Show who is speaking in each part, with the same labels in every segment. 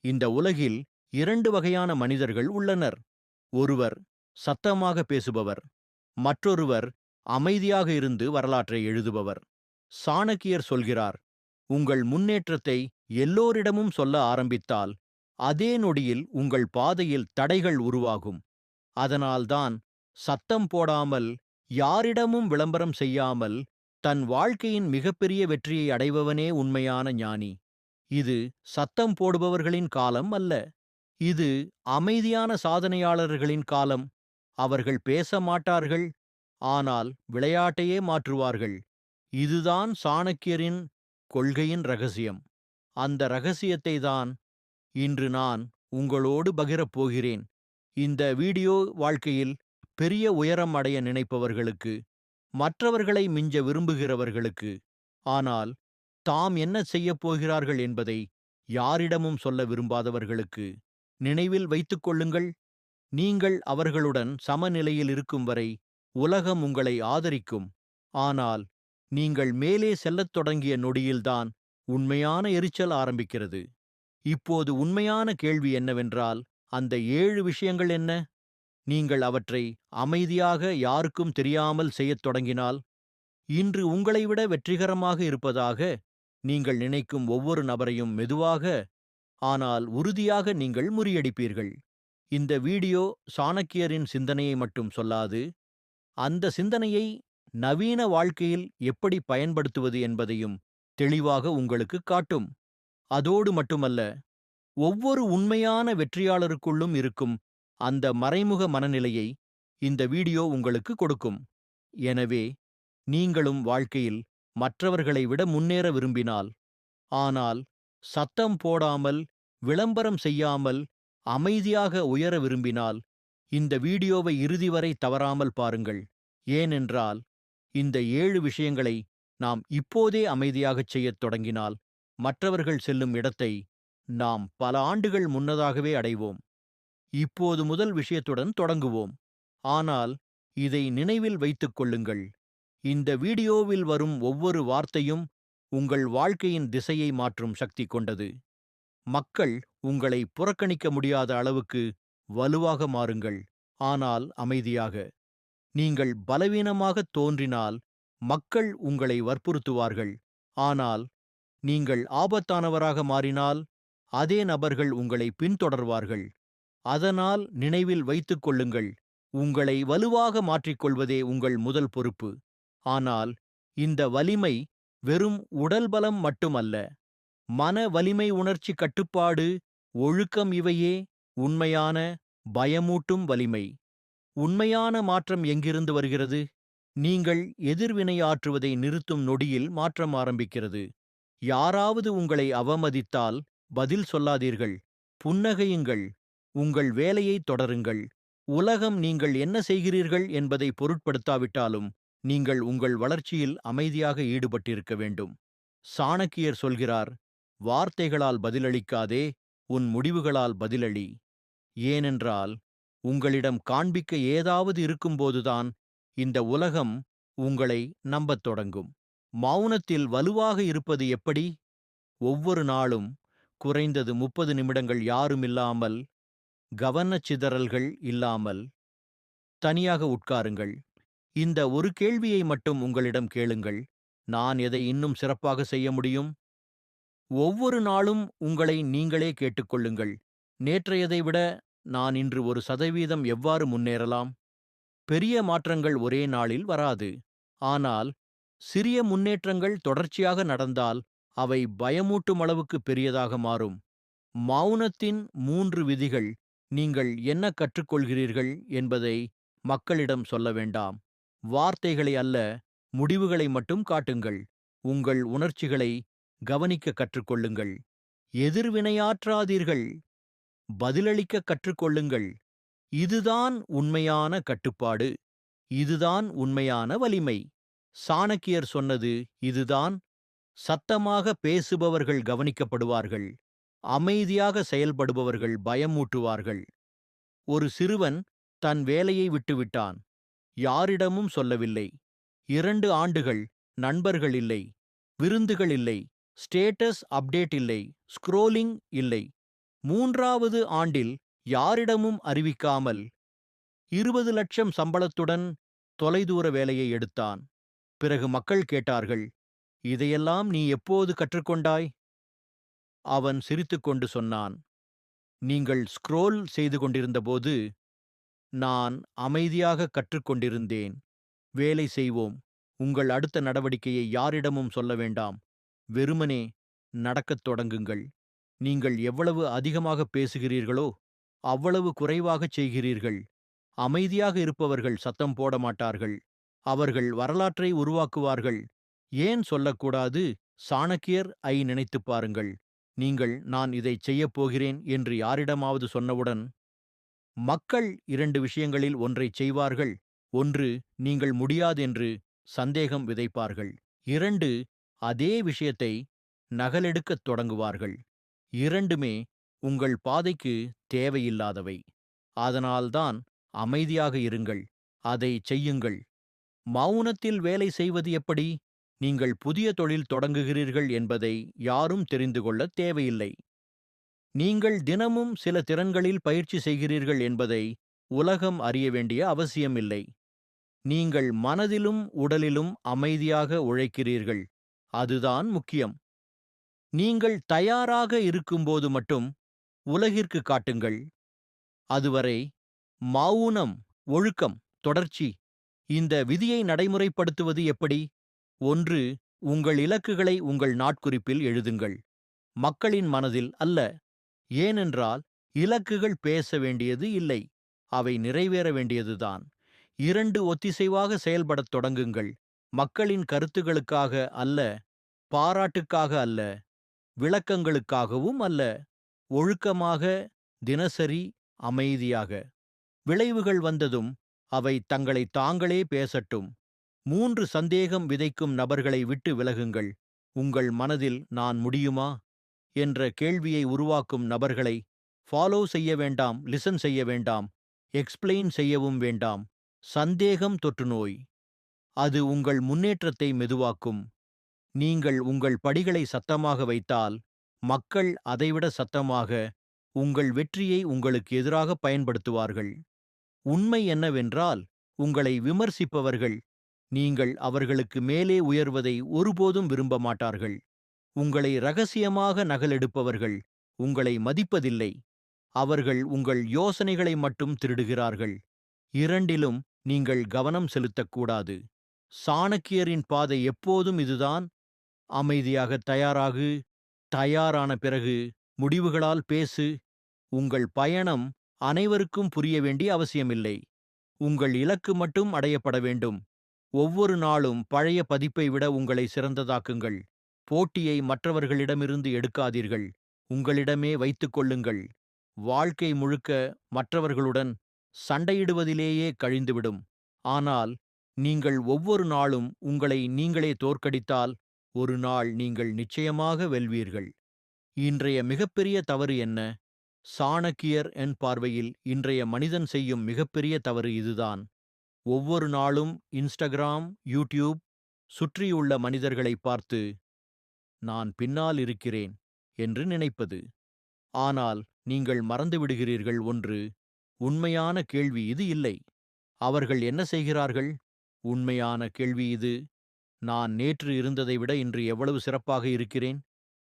Speaker 1: இந்த உலகில் இரண்டு வகையான மனிதர்கள் உள்ளனர். ஒருவர் சத்தமாக பேசுபவர், மற்றொருவர் அமைதியாக இருந்து வரலாற்றை எழுதுபவர். சாணக்கியர் சொல்கிறார், உங்கள் முன்னேற்றத்தை எல்லோரிடமும் சொல்ல ஆரம்பித்தால் அதே நொடியில் உங்கள் பாதையில் தடைகள் உருவாகும். அதனால்தான் சத்தம் போடாமல், யாரிடமும் விளம்பரம் செய்யாமல் தன் வாழ்க்கையின் மிகப்பெரிய வெற்றியை அடைபவனே உண்மையான ஞானி. இது சத்தம் போடுபவர்களின் காலம் அல்ல. இது அமைதியான சாதனையாளர்களின் காலம். அவர்கள் பேச மாட்டார்கள், ஆனால் விளையாட்டையே மாற்றுவார்கள். இதுதான் சாணக்கியரின் கொள்கையின் ரகசியம். அந்த ரகசியத்தை தான் இன்று நான் உங்களோடு பகிரப் போகிறேன். இந்த வீடியோ வாழ்க்கையில் பெரிய உயரம் அடைய நினைப்பவர்களுக்கு, மற்றவர்களை மிஞ்ச விரும்புகிறவர்களுக்கு, ஆனால் தாம் என்ன செய்யப் போகிறார்கள் என்பதை யாரிடமும் சொல்ல விரும்பாதவர்களுக்கு. நினைவில் வைத்துக் கொள்ளுங்கள், நீங்கள் அவர்களுடன் சமநிலையில் இருக்கும் வரை உலகம் உங்களை ஆதரிக்கும். ஆனால் நீங்கள் மேலே செல்லத் தொடங்கிய நொடியில்தான் உண்மையான எரிச்சல் ஆரம்பிக்கிறது. இப்போது உண்மையான கேள்வி என்னவென்றால், அந்த 7 விஷயங்கள் என்ன? நீங்கள் அவற்றை அமைதியாக யாருக்கும் தெரியாமல் செய்யத் தொடங்கினால், இன்று உங்களை விட வெற்றிகரமாக இருப்பதாக நீங்கள் நினைக்கும் ஒவ்வொரு நபரையும் மெதுவாக, ஆனால் உறுதியாக நீங்கள் முறியடிப்பீர்கள். இந்த வீடியோ சாணக்கியரின் சிந்தனையை மட்டும் சொல்லாது, அந்த சிந்தனையை நவீன வாழ்க்கையில் எப்படி பயன்படுத்துவது என்பதையும் தெளிவாக உங்களுக்கு காட்டும். அதோடு மட்டுமல்ல, ஒவ்வொரு உண்மையான வெற்றியாளருக்குள்ளும் இருக்கும் அந்த மறைமுக மனநிலையை இந்த வீடியோ உங்களுக்கு கொடுக்கும். எனவே நீங்களும் வாழ்க்கையில் மற்றவர்களை விட முன்னேற விரும்பினால், ஆனால் சத்தம் போடாமல், விளம்பரம் செய்யாமல், அமைதியாக உயர விரும்பினால், இந்த வீடியோவை இறுதி வரை தவறாமல் பாருங்கள். ஏனென்றால் இந்த 7 விஷயங்களை நாம் இப்போதே அமைதியாகச் செய்யத் தொடங்கினால், மற்றவர்கள் செல்லும் இடத்தை நாம் பல ஆண்டுகள் முன்னதாகவே அடைவோம். இப்போது முதல் விஷயத்துடன் தொடங்குவோம். ஆனால் இதை நினைவில் வைத்துக் கொள்ளுங்கள், இந்த வீடியோவில் வரும் ஒவ்வொரு வார்த்தையும் உங்கள் வாழ்க்கையின் திசையை மாற்றும் சக்தி கொண்டது. மக்கள் உங்களை புறக்கணிக்க முடியாத அளவுக்கு வலுவாக மாறுங்கள், ஆனால் அமைதியாக. நீங்கள் பலவீனமாகத் தோன்றினால் மக்கள் உங்களை வற்புறுத்துவார்கள், ஆனால் நீங்கள் ஆபத்தானவராக மாறினால் அதே நபர்கள் உங்களை பின்தொடர்வார்கள். அதனால் நினைவில் வைத்துக் கொள்ளுங்கள், உங்களை வலுவாக மாற்றிக்கொள்வதே உங்கள் முதல் பொறுப்பு. ஆனால் இந்த வலிமை வெறும் உடல் பலம் மட்டுமல்ல. மன வலிமை, உணர்ச்சி கட்டுப்பாடு, ஒழுக்கம், இவையே உண்மையான பயமூட்டும் வலிமை. உண்மையான மாற்றம் எங்கிருந்து வருகிறது? நீங்கள் எதிர்வினையாற்றுவதை நிறுத்தும் நொடியில் மாற்றம் ஆரம்பிக்கிறது. யாராவது உங்களை அவமதித்தால் பதில் சொல்லாதீர்கள். புன்னகையுங்கள். உங்கள் வேலையை தொடருங்கள். உலகம் நீங்கள் என்ன செய்கிறீர்கள் என்பதை பொருட்படுத்தாவிட்டாலும் நீங்கள் உங்கள் வளர்ச்சியில் அமைதியாக ஈடுபட்டிருக்க வேண்டும். சாணக்கியர் சொல்கிறார், வார்த்தைகளால் பதிலளிக்காதே, உன் முடிவுகளால் பதிலளி. ஏனென்றால் உங்களிடம் காண்பிக்க ஏதாவது இருக்கும்போதுதான் இந்த உலகம் உங்களை நம்பத் தொடங்கும். மௌனத்தில் வலுவாக இருப்பது எப்படி? ஒவ்வொரு நாளும் குறைந்தது 30 நிமிடங்கள் யாருமில்லாமல், கவனச்சிதறல்கள் இல்லாமல் தனியாக உட்காருங்கள். இந்த ஒரு கேள்வியை மட்டும் உங்களிடம் கேளுங்கள், நான் எதை இன்னும் சிறப்பாக செய்ய முடியும்? ஒவ்வொரு நாளும் உங்களை நீங்களே கேட்டுக்கொள்ளுங்கள், நேற்றையதை விட நான் இன்று 1% எவ்வாறு முன்னேறலாம்? பெரிய மாற்றங்கள் ஒரே நாளில் வராது. ஆனால் சிறிய முன்னேற்றங்கள் தொடர்ச்சியாக நடந்தால் அவை பயமூட்டும் அளவுக்கு பெரியதாக மாறும். மௌனத்தின் 3 விதிகள். நீங்கள் என்ன கற்றுக்கொள்கிறீர்கள் என்பதை மக்களிடம் சொல்ல வேண்டாம். வார்த்தைகளை அல்ல, முடிவுகளை மட்டும் காட்டுங்கள். உங்கள் உணர்ச்சிகளை கவனிக்க கற்றுக்கொள்ளுங்கள். எதிர்வினையாற்றாதீர்கள். பதிலளிக்க கற்றுக்கொள்ளுங்கள். இதுதான் உண்மையான கட்டுப்பாடு. இதுதான் உண்மையான வலிமை. சாணக்கியர் சொன்னது இதுதான். சத்தமாக பேசுபவர்கள் கவனிக்கப்படுவார்கள், அமைதியாக செயல்படுபவர்கள் பயமூட்டுவார்கள். ஒரு சிறுவன் தன் வேலையை விட்டுவிட்டான். யாரிடமும் சொல்லவில்லை. 2 ஆண்டுகள். நண்பர்கள் இல்லை, விருந்துகள் இல்லை, ஸ்டேட்டஸ் அப்டேட் இல்லை, ஸ்க்ரோலிங் இல்லை. 3வது ஆண்டில் யாரிடமும் அறிவிக்காமல் 20 லட்சம் சம்பளத்துடன் தொலைதூர வேலையை எடுத்தான். பிறகு மக்கள் கேட்டார்கள், இதையெல்லாம் நீ எப்போது கற்றுக்கொண்டாய்? அவன் சிரித்துக்கொண்டு சொன்னான், நீங்கள் ஸ்க்ரோல் செய்து கொண்டிருந்தபோது நான் அமைதியாக கற்றுக்கொண்டிருந்தேன். வேலை செய்வோம். உங்கள் அடுத்த நடவடிக்கையை யாரிடமும் சொல்ல வேண்டாம். வெறுமனே நடக்கத் தொடங்குங்கள். நீங்கள் எவ்வளவு அதிகமாக பேசுகிறீர்களோ அவ்வளவு குறைவாகச் செய்கிறீர்கள். அமைதியாக இருப்பவர்கள் சத்தம் போட மாட்டார்கள். அவர்கள் வரலாற்றை உருவாக்குவார்கள். ஏன் சொல்லக்கூடாது? சாணக்கியர் நினைத்துப் பாருங்கள். நீங்கள் நான் இதைச் செய்யப் போகிறேன் என்று யாரிடமாவது சொன்னவுடன் மக்கள் 2 விஷயங்களில் ஒன்றைச் செய்வார்கள். ஒன்று, நீங்கள் முடியாதென்று சந்தேகம் விதைப்பார்கள். 2, அதே விஷயத்தை நகலெடுக்கத் தொடங்குவார்கள். 2மே உங்கள் பாதைக்கு தேவையில்லாதவை. அதனால்தான் அமைதியாக இருங்கள். அதை செய்யுங்கள். மௌனத்தில் வேலை செய்வது எப்படி? நீங்கள் புதிய தொழில் தொடங்குகிறீர்கள் என்பதை யாரும் தெரிந்து கொள்ளத் தேவையில்லை. நீங்கள் தினமும் சில திறன்களில் பயிற்சி செய்கிறீர்கள் என்பதை உலகம் அறிய வேண்டிய அவசியமில்லை. நீங்கள் மனதிலும் உடலிலும் அமைதியாக உழைக்கிறீர்கள். அதுதான் முக்கியம். நீங்கள் தயாராக இருக்கும்போது மட்டும் உலகிற்கு காட்டுங்கள். அதுவரை மௌனம், ஒழுக்கம், தொடர்ச்சி. இந்த விதியை நடைமுறைப்படுத்துவது எப்படி? 1. உங்கள் இலக்குகளை உங்கள் நாட்குறிப்பில் எழுதுங்கள். மக்களின் மனதில் அல்ல. ஏனென்றால் இலக்குகள் பேச வேண்டியது இல்லை. அவை நிறைவேற வேண்டியதுதான். 2. ஒத்திசைவாக செயல்படத் தொடங்குங்கள். மக்களின் கருத்துகளுக்காக அல்ல, பாராட்டுக்காக அல்ல, விளக்கங்களுக்காகவும் அல்ல. ஒழுக்கமாக, தினசரி, அமைதியாக. விளைவுகள் வந்ததும் அவை தங்களை தாங்களே பேசட்டும். 3. சந்தேகம் விதைக்கும் நபர்களை விட்டு விலகுங்கள். உங்கள் மனதில் நான் முடியுமா என்ற கேள்வியை உருவாக்கும் நபர்களை ஃபாலோ செய்ய வேண்டாம், லிசன் செய்ய வேண்டாம், எக்ஸ்பிளைன் செய்யவும் வேண்டாம். சந்தேகம் தொற்றுநோய். அது உங்கள் முன்னேற்றத்தை மெதுவாக்கும். நீங்கள் உங்கள் படிகளை சத்தமாக வைத்தால் மக்கள் அதைவிட சத்தமாக உங்கள் வெற்றியை உங்களுக்கு எதிராக பயன்படுத்துவார்கள். உண்மை என்னவென்றால், உங்களை விமர்சிப்பவர்கள் நீங்கள் அவர்களுக்கு மேலே உயர்வதை ஒருபோதும் விரும்ப மாட்டார்கள். உங்களை ரகசியமாக நகலெடுப்பவர்கள் உங்களை மதிப்பதில்லை. அவர்கள் உங்கள் யோசனைகளை மட்டும் திருடுகிறார்கள். 2லும் நீங்கள் கவனம் செலுத்தக்கூடாது. சாணக்கியரின் பாதை எப்போதும் இதுதான். அமைதியாக தயாராகு. தயாரான பிறகு முடிவுகளால் பேசு. உங்கள் பயணம் அனைவருக்கும் புரிய வேண்டிய அவசியமில்லை. உங்கள் இலக்கு மட்டும் அடையப்பட வேண்டும். ஒவ்வொரு நாளும் பழைய பதிப்பை விட உங்களை சிறந்ததாக்குங்கள். போட்டியை மற்றவர்களிடமிருந்து எடுக்காதீர்கள். உங்களிடமே வைத்துக் கொள்ளுங்கள். வாழ்க்கை முழுக்க மற்றவர்களுடன் சண்டையிடுவதிலேயே கழிந்துவிடும். ஆனால் நீங்கள் ஒவ்வொரு நாளும் உங்களை நீங்களே தோற்கடித்தால் ஒரு நாள் நீங்கள் நிச்சயமாக வெல்வீர்கள். இன்றைய மிகப்பெரிய தவறு என்ன? சாணக்கியர் என் பார்வையில் இன்றைய மனிதன் செய்யும் மிகப்பெரிய தவறு இதுதான். ஒவ்வொரு நாளும் இன்ஸ்டாகிராம், யூடியூப் சுற்றியுள்ள மனிதர்களை பார்த்து நான் பின்னால் இருக்கிறேன் என்று நினைப்பது. ஆனால் நீங்கள் மறந்துவிடுகிறீர்கள் ஒன்று. உண்மையான கேள்வி இது இல்லை. அவர்கள் என்ன செய்கிறார்கள்? உண்மையான கேள்வி இது. நான் நேற்று இருந்ததை விட இன்று எவ்வளவு சிறப்பாக இருக்கிறேன்?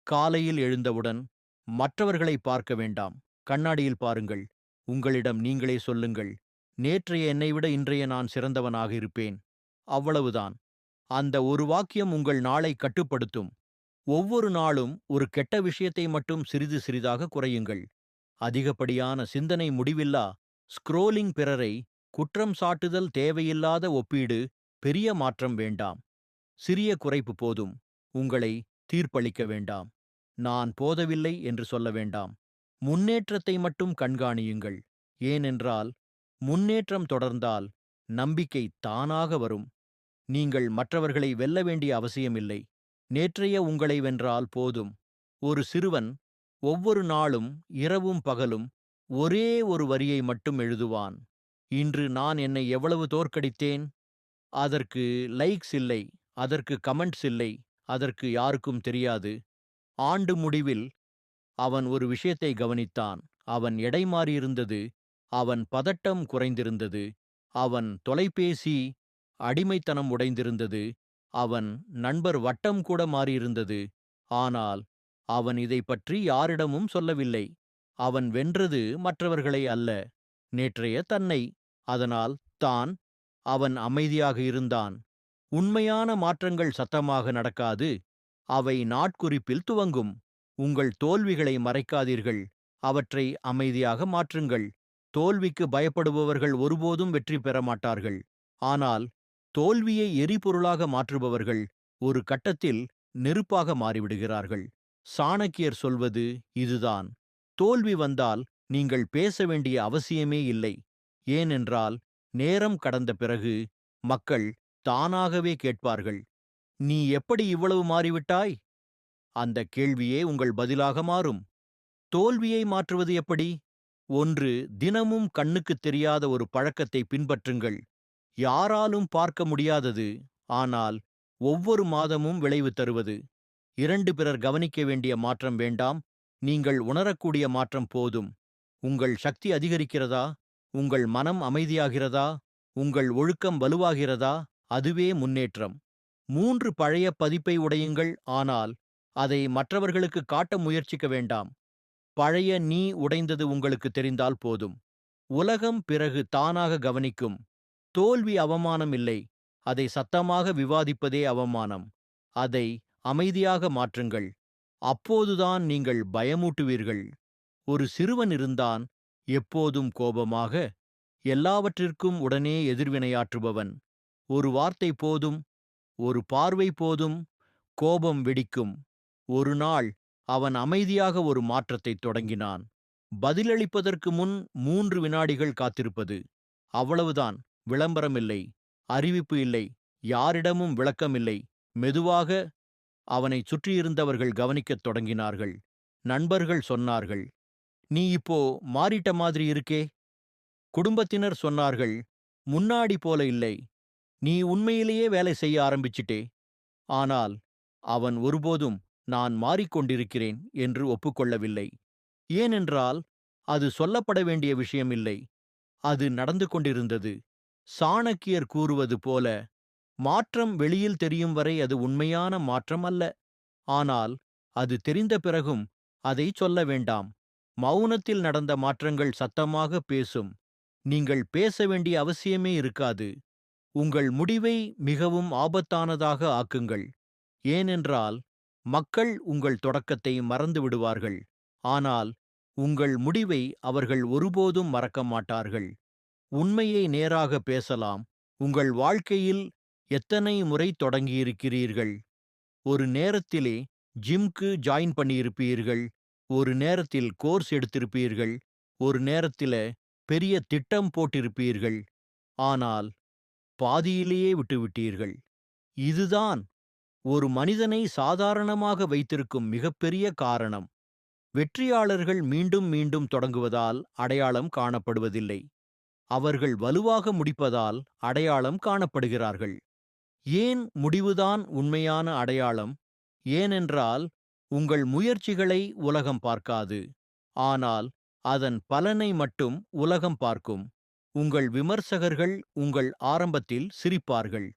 Speaker 1: காலையில் எழுந்தவுடன் மற்றவர்களை பார்க்க வேண்டாம். கண்ணாடியில் பாருங்கள். உங்களிடம் நீங்களே சொல்லுங்கள், நேற்றைய என்னை விட இன்றைய நான் சிறந்தவனாக இருப்பேன். அவ்வளவுதான். அந்த ஒரு வாக்கியம் உங்கள் நாளை கட்டுப்படுத்தும். ஒவ்வொரு நாளும் ஒரு கெட்ட விஷயத்தை மட்டும் சிறிது சிறிதாக குறையுங்கள். அதிகப்படியான சிந்தனை, முடிவில்லா ஸ்க்ரோலிங், பிறரை குற்றம் சாட்டுதல், தேவையில்லாத ஒப்பீடு. பெரிய மாற்றம் வேண்டாம். சிறிய குறைப்பு போதும். உங்களை தீர்ப்பளிக்க வேண்டாம். நான் போதவில்லை என்று சொல்ல வேண்டாம். முன்னேற்றத்தை மட்டும் கண்காணியுங்கள். ஏனென்றால் முன்னேற்றம் தொடர்ந்தால் நம்பிக்கை தானாக வரும். நீங்கள் மற்றவர்களை வெல்ல வேண்டிய அவசியமில்லை. நேற்றைய உங்களை வென்றால் போதும். ஒரு சிறுவன் ஒவ்வொரு நாளும் இரவும் பகலும் ஒரே ஒரு வரியை மட்டும் எழுதுவான். இன்று நான் என்னை எவ்வளவு தோற்கடித்தேன்? அதற்கு லைக்ஸ் இல்லை, அதற்கு கமெண்ட்ஸ் இல்லை, அதற்கு யாருக்கும் தெரியாது. ஆண்டு முடிவில் அவன் ஒரு விஷயத்தை கவனித்தான். அவன் எடை மாறியிருந்தது. அவன் பதட்டம் குறைந்திருந்தது. அவன் தொலைபேசி அடிமைத்தனம் உடைந்திருந்தது. அவன் நண்பர் வட்டம் கூட மாறியிருந்தது. ஆனால் அவன் இதைப் பற்றி யாரிடமும் சொல்லவில்லை. அவன் வென்றது மற்றவர்களை அல்ல, நேற்றைய தன்னை. அதனால் தான் அவன் அமைதியாக இருந்தான். உண்மையான மாற்றங்கள் சத்தமாக நடக்காது. அவை நாட்குறிப்பில் துவங்கும். உங்கள் தோல்விகளை மறைக்காதீர்கள். அவற்றை அமைதியாக மாற்றுங்கள். தோல்விக்கு பயப்படுபவர்கள் ஒருபோதும் வெற்றி பெற மாட்டார்கள். ஆனால் தோல்வியை எரிபொருளாக மாற்றுபவர்கள் ஒரு கட்டத்தில் நெருப்பாக மாறிவிடுகிறார்கள். சாணக்கியர் சொல்வது இதுதான். தோல்வி வந்தால் நீங்கள் பேச வேண்டிய அவசியமே இல்லை. ஏனென்றால் நேரம் கடந்த பிறகு மக்கள் தானாகவே கேட்பார்கள், "நீ எப்படி இவ்வளவு மாறிவிட்டாய்?" அந்த கேள்வியே உங்கள் பதிலாக மாறும். தோல்வியை மாற்றுவது எப்படி? ஒன்று, தினமும் கண்ணுக்குத் தெரியாத ஒரு பழக்கத்தை பின்பற்றுங்கள். யாராலும் பார்க்க முடியாதது, ஆனால் ஒவ்வொரு மாதமும் விளைவு தருவது. 2, பிறர் கவனிக்க வேண்டிய மாற்றம் வேண்டாம். நீங்கள் உணரக்கூடிய மாற்றம் போதும். உங்கள் சக்தி அதிகரிக்கிறதா? உங்கள் மனம் அமைதியாகிறதா? உங்கள் ஒழுக்கம் வலுவாகிறதா? அதுவே முன்னேற்றம். 3, பழைய பதிப்பை உடையுங்கள், ஆனால் அதை மற்றவர்களுக்கு காட்ட முயற்சிக்க வேண்டாம். பழைய நீ உடைந்தது உங்களுக்கு தெரிந்தால் போதும். உலகம் பிறகு தானாக கவனிக்கும். தோல்வி அவமானம் இல்லை. அதை சத்தமாக விவாதிப்பதே அவமானம். அதை அமைதியாக மாற்றுங்கள். அப்போதுதான் நீங்கள் பயமூட்டுவீர்கள். ஒரு சிறுவன் இருந்தான், எப்போதும் கோபமாக, எல்லாவற்றிற்கும் உடனே எதிர்வினையாற்றுபவன். ஒரு வார்த்தை போதும், ஒரு பார்வை போதும், கோபம் வெடிக்கும். ஒரு நாள் அவன் அமைதியாக ஒரு மாற்றத்தைத் தொடங்கினான். பதிலளிப்பதற்கு முன் 3 வினாடிகள் காத்திருப்பது. அவ்வளவுதான். விளம்பரம் இல்லை, அறிவிப்பு இல்லை, யாரிடமும் விளக்கம் இல்லை. மெதுவாக அவனைச் சுற்றியிருந்தவர்கள் கவனிக்கத் தொடங்கினார்கள். நண்பர்கள் சொன்னார்கள், "நீ இப்போ மாறிட்ட மாதிரி இருக்கே." குடும்பத்தினர் சொன்னார்கள், "முன்னாடி போல இல்லை. நீ உண்மையிலேயே வேலை செய்ய ஆரம்பிச்சிட்டே." ஆனால் அவன் ஒருபோதும் நான் மாறிக்கொண்டிருக்கிறேன் என்று ஒப்புக்கொள்ளவில்லை. ஏனென்றால் அது சொல்லப்பட வேண்டிய விஷயம் இல்லை. அது நடந்து கொண்டிருந்தது. சாணக்கியர் கூறுவது போல, மாற்றம் வெளியில் தெரியும் வரை அது உண்மையான மாற்றம் அல்ல. ஆனால் அது தெரிந்த பிறகும் அதை சொல்ல வேண்டாம். மௌனத்தில் நடந்த மாற்றங்கள் சத்தமாக பேசும். நீங்கள் பேச வேண்டிய அவசியமே இருக்காது. உங்கள் முடிவை மிகவும் ஆபத்தானதாக ஆக்குங்கள். ஏனென்றால் மக்கள் உங்கள் தொடக்கத்தை மறந்து விடுவார்கள். ஆனால் உங்கள் முடிவை அவர்கள் ஒருபோதும் மறக்க மாட்டார்கள். உண்மையை நேராக பேசலாம். உங்கள் வாழ்க்கையில் எத்தனை முறை தொடங்கியிருக்கிறீர்கள்? ஒரு நேரத்திலே ஜிம்க்கு ஜாயின் பண்ணியிருப்பீர்கள். ஒரு நேரத்தில் கோர்ஸ் எடுத்திருப்பீர்கள். ஒரு நேரத்தில பெரிய திட்டம் போட்டிருப்பீர்கள். ஆனால் பாதியிலேயே விட்டுவிட்டீர்கள். இதுதான் ஒரு மனிதனை சாதாரணமாக வைத்திருக்கும் மிகப்பெரிய காரணம். வெற்றியாளர்கள் மீண்டும் மீண்டும் தொடங்குவதால் அடையாளம் காணப்படுவதில்லை. அவர்கள் வலுவாக முடிப்பதால் அடையாளம் காணப்படுகிறார்கள். ஏன் முடிவுதான் உண்மையான அடையாளம்? ஏனென்றால் உங்கள் முயற்சிகளை உலகம் பார்க்காது. ஆனால் அதன் பலனை மட்டும் உலகம் பார்க்கும். உங்கள் விமர்சகர்கள் உங்கள் ஆரம்பத்தில் சிரிப்பார்கள்.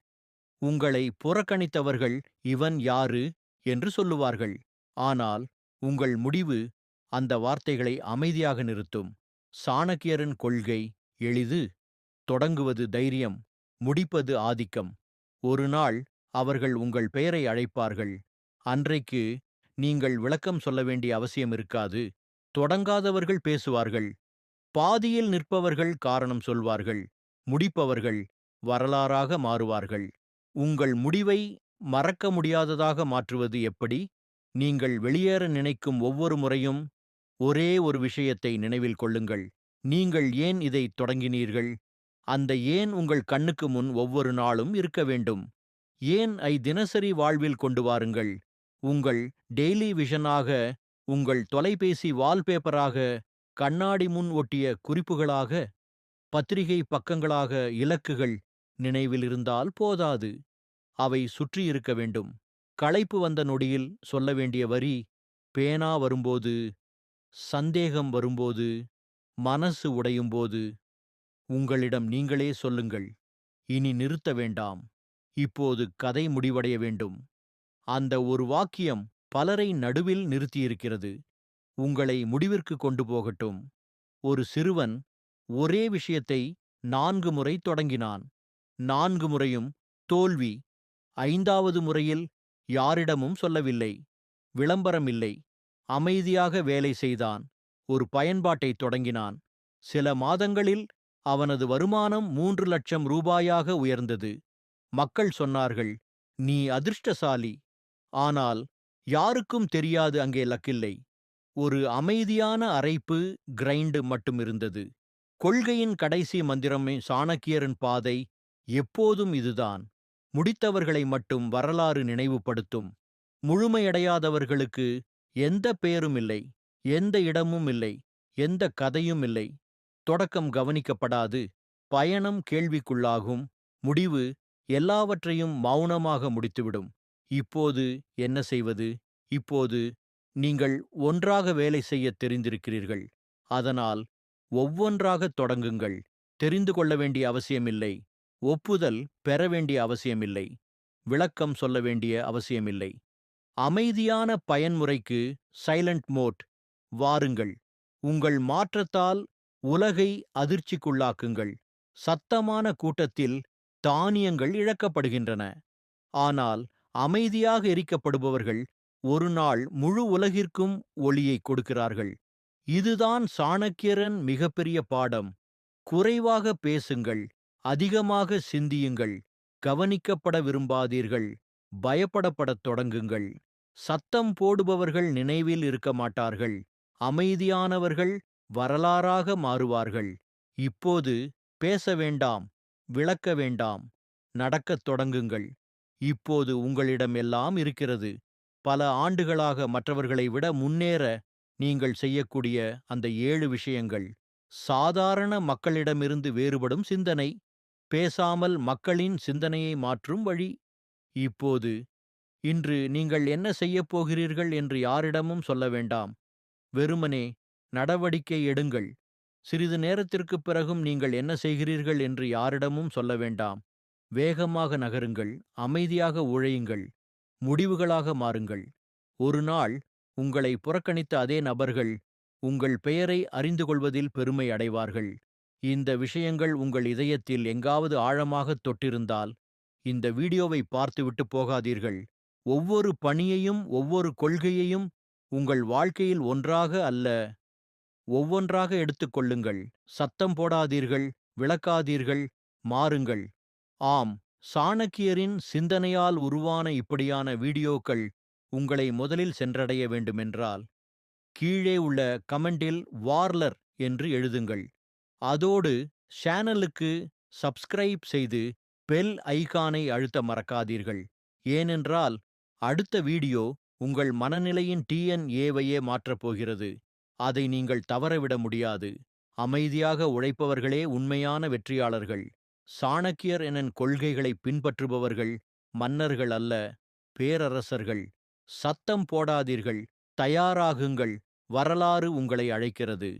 Speaker 1: உங்களை புறக்கணித்தவர்கள், "இவன் யாரு?" என்று சொல்லுவார்கள். ஆனால் உங்கள் முடிவு அந்த வார்த்தைகளை அமைதியாக நிறுத்தும். சாணக்கியரின் கொள்கை எளிது. தொடங்குவது தைரியம், முடிப்பது ஆதிக்கம். ஒரு நாள் அவர்கள் உங்கள் பெயரை அழைப்பார்கள். அன்றைக்கு நீங்கள் விளக்கம் சொல்ல வேண்டிய அவசியம் இருக்காது. தொடங்காதவர்கள் பேசுவார்கள். பாதியில் நிற்பவர்கள் காரணம் சொல்வார்கள். முடிப்பவர்கள் வரலாறாக மாறுவார்கள். உங்கள் முடிவை மறக்க முடியாததாக மாற்றுவது எப்படி? நீங்கள் வெளியேற நினைக்கும் ஒவ்வொரு முறையும் ஒரே ஒரு விஷயத்தை நினைவில் கொள்ளுங்கள். நீங்கள் ஏன் இதைத் தொடங்கினீர்கள்? அந்த ஏன் உங்கள் கண்ணுக்கு முன் ஒவ்வொரு நாளும் இருக்க வேண்டும். ஏன் ஐ தினசரி வாழ்வில் கொண்டு வாருங்கள். உங்கள் டெய்லி விஷனாக, உங்கள் தொலைபேசி வால்பேப்பராக, கண்ணாடி முன் ஒட்டிய குறிப்புகளாக, பத்திரிகை பக்கங்களாக. இலக்குகள் நினைவில் இருந்தால் போதாது. அவை சுற்றியிருக்க வேண்டும். களைப்பு வந்த நொடியில் சொல்ல வேண்டிய வரி, பேனா வரும்போது சந்தேகம் வரும்போது, மனசு உடையும்போது, உங்களிடம் நீங்களே சொல்லுங்கள், இனி நிறுத்த வேண்டாம். இப்போது கதை முடிவடைய வேண்டும். அந்த ஒரு வாக்கியம் பலரை நடுவில் நிறுத்தியிருக்கிறது. உங்களை முடிவிற்கு கொண்டு போகட்டும். ஒரு சிறுவன் ஒரே விஷயத்தை 4 முறை தொடங்கினான். 4 முறையும் தோல்வி. 5வது முறையில் யாரிடமும் சொல்லவில்லை. விளம்பரம் இல்லை. அமைதியாக வேலை செய்தான். ஒரு பயன்பாட்டைத் தொடங்கினான். சில மாதங்களில் அவனது வருமானம் 3,00,000 ரூபாயாக உயர்ந்தது. மக்கள் சொன்னார்கள், "நீ அதிர்ஷ்டசாலி." ஆனால் யாருக்கும் தெரியாது அங்கே லக்கில்லை. ஒரு அமைதியான அரைப்பு கிரைண்ட் மட்டும் இருந்தது. கொள்கையின் கடைசி மந்திரமே சாணக்கியரின் பாதை எப்போதும் இதுதான். முடித்தவர்களை மட்டும் வரலாறு நினைவுபடுத்தும். முழுமையடையாதவர்களுக்கு எந்த பெயரும் இல்லை, எந்த இடமும் இல்லை, எந்த கதையும் இல்லை. தொடக்கம் கவனிக்கப்படாது, பயணம் கேள்விக்குள்ளாகும், முடிவு எல்லாவற்றையும் மௌனமாக முடித்துவிடும். இப்போது என்ன செய்வது? இப்போது நீங்கள் ஒன்றாக வேலை செய்யத் தெரிந்திருக்கிறீர்கள். அதனால் ஒவ்வொன்றாகத் தொடங்குங்கள். தெரிந்து கொள்ள வேண்டிய அவசியமில்லை. ஒப்புதல் பெற வேண்டிய அவசியமில்லை. விளக்கம் சொல்ல வேண்டிய அவசியமில்லை. அமைதியான பயன்முறைக்கு சைலண்ட் மோட். வாருங்கள். உங்கள் மாற்றத்தால் உலகை அதிர்ச்சிக்குள்ளாக்குங்கள். சத்தமான கூட்டத்தில் தானியங்கள் இழக்கப்படுகின்றன. ஆனால் அமைதியாக எரிக்கப்படுபவர்கள் ஒரு நாள் முழு உலகிற்கும் ஒளியை கொடுக்கிறார்கள். இதுதான் சாணக்கியரின் மிகப்பெரிய பாடம். குறைவாக பேசுங்கள், அதிகமாக சிந்தியுங்கள், கவனிக்கப்பட விரும்பாதீர்கள், பயப்படப்படத் தொடங்குங்கள். சத்தம் போடுபவர்கள் நினைவில் இருக்க மாட்டார்கள். அமைதியானவர்கள் வரலாறாக மாறுவார்கள். இப்போது பேச வேண்டாம், விளக்க வேண்டாம், நடக்கத் தொடங்குங்கள். இப்போது உங்களிடம் எல்லாம் இருக்கிறது. பல ஆண்டுகளாக மற்றவர்களை விட முன்னேற நீங்கள் செய்யக்கூடிய அந்த 7 விஷயங்கள். சாதாரண மக்களிடமிருந்து வேறுபடும் சிந்தனை. பேசாமல் மக்களின் சிந்தனையை மாற்றும் வழி. இப்போது இன்று நீங்கள் என்ன செய்யப் போகிறீர்கள் என்று யாரிடமும் சொல்ல வேண்டாம். வெறுமனே நடவடிக்கை எடுங்கள். சிறிது நேரத்திற்குப் பிறகும் நீங்கள் என்ன செய்கிறீர்கள் என்று யாரிடமும் சொல்ல வேண்டாம். வேகமாக நகருங்கள், அமைதியாக உழையுங்கள், முடிவுகளாக மாறுங்கள். ஒரு நாள் உங்களை புறக்கணித்த அதே நபர்கள் உங்கள் பெயரை அறிந்து கொள்வதில் பெருமை அடைவார்கள். இந்த விஷயங்கள் உங்கள் இதயத்தில் எங்காவது ஆழமாகத் தொட்டிருந்தால், இந்த வீடியோவை பார்த்துவிட்டு போகாதீர்கள். ஒவ்வொரு பணியையும், ஒவ்வொரு கொள்கையையும் உங்கள் வாழ்க்கையில் ஒன்றாக அல்ல, ஒவ்வொன்றாக எடுத்துக்கொள்ளுங்கள். சத்தம் போடாதீர்கள், விளக்காதீர்கள், மாறுங்கள். ஆம், சாணக்கியரின் சிந்தனையால் உருவான இப்படியான வீடியோக்கள் உங்களை முதலில் சென்றடைய வேண்டுமென்றால், கீழே உள்ள கமெண்டில் வார்லர் என்று எழுதுங்கள். அதோடு சேனலுக்கு சப்ஸ்கிரைப் செய்து பெல் ஐகானை அழுத்த மறக்காதீர்கள். ஏனென்றால் அடுத்த வீடியோ உங்கள் மனநிலையின் டிஎன்ஏவையே மாற்றப் போகிறது. அதை நீங்கள் தவறவிட முடியாது. அமைதியாக உழைப்பவர்களே உண்மையான வெற்றியாளர்கள். சாணக்கியர் எனும் கொள்கைகளை பின்பற்றுபவர்கள் மன்னர்கள் அல்ல, பேரரசர்கள். சத்தம் போடாதீர்கள், தயாராகுங்கள். வரலாறு உங்களை அழைக்கிறது.